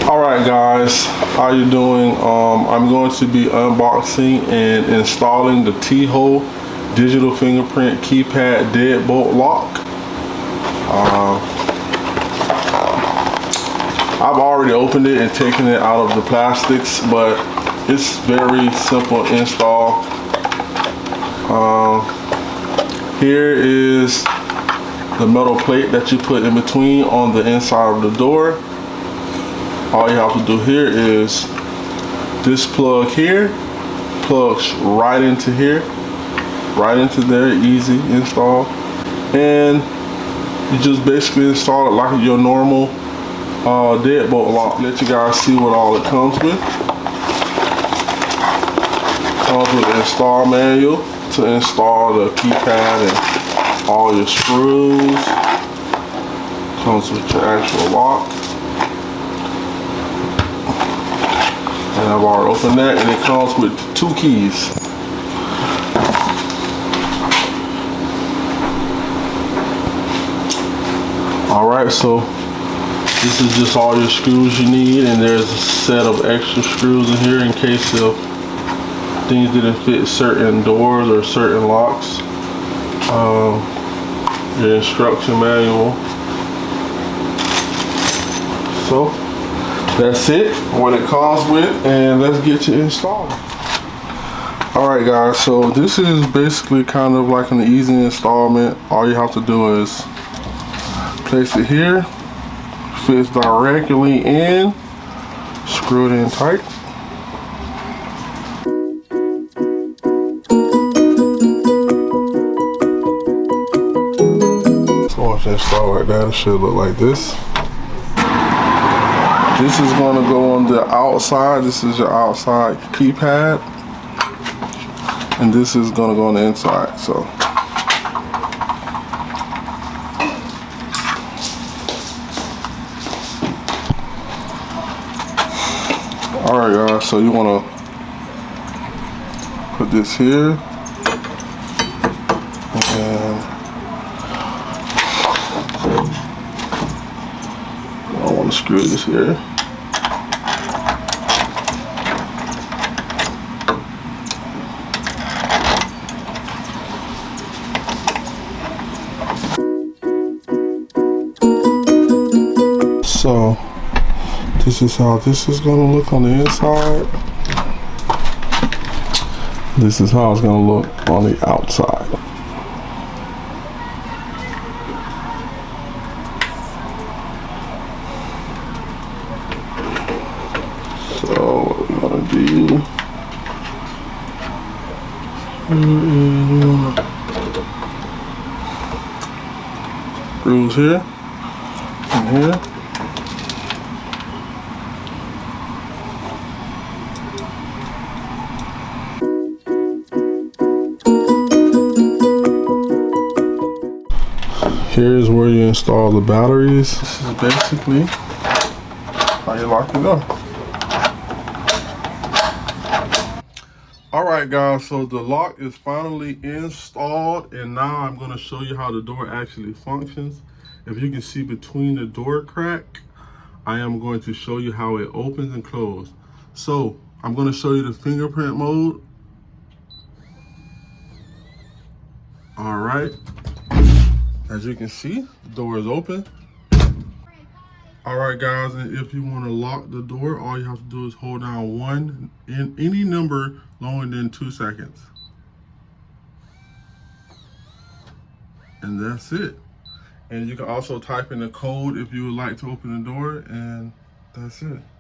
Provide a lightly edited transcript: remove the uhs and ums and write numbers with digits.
Alright guys, how you doing? I'm going to be unboxing and installing the Teeho digital fingerprint keypad deadbolt lock. I've already opened it and taken it out of the plastics, but it's very simple install. Here is the metal plate that you put in between on the inside of the door. All you have to do here is this plug here plugs right into here, right into there, easy install. And you just basically install it like your normal deadbolt lock. Let you guys see what all it comes with. Comes with an install manual to install the keypad and all your screws. Comes with your actual lock. And I've already opened that, and it comes with 2 keys. Alright, so this is just all your screws you need, and there's a set of extra screws in here in case of things didn't fit certain doors or certain locks. Your instruction manual. So that's it, what it comes with, and let's get you installed. Alright guys, so this is basically kind of like an easy installment. All you have to do is place it here, fits directly in, screw it in tight. So once you install like that, it should look like this. This is going to go on the outside. This is your outside keypad, and this is going to go on the inside. So alright guys, so you want to put this here, and I want to screw this here. So this is how this is going to look on the inside. This is how it's going to look on the outside. So what we're going to do, screws here and here. Here's where you install the batteries. This is basically how you lock it up. Alright guys, so the lock is finally installed, and now I'm going to show you how the door actually functions. If you can see between the door crack, I am going to show you how it opens and closes. So I'm going to show you the fingerprint mode. Alright. As you can see, the door is open. Alright guys, and if you want to lock the door, all you have to do is hold down 1 in any number longer than 2 seconds. And that's it. And you can also type in the code if you would like to open the door, and that's it.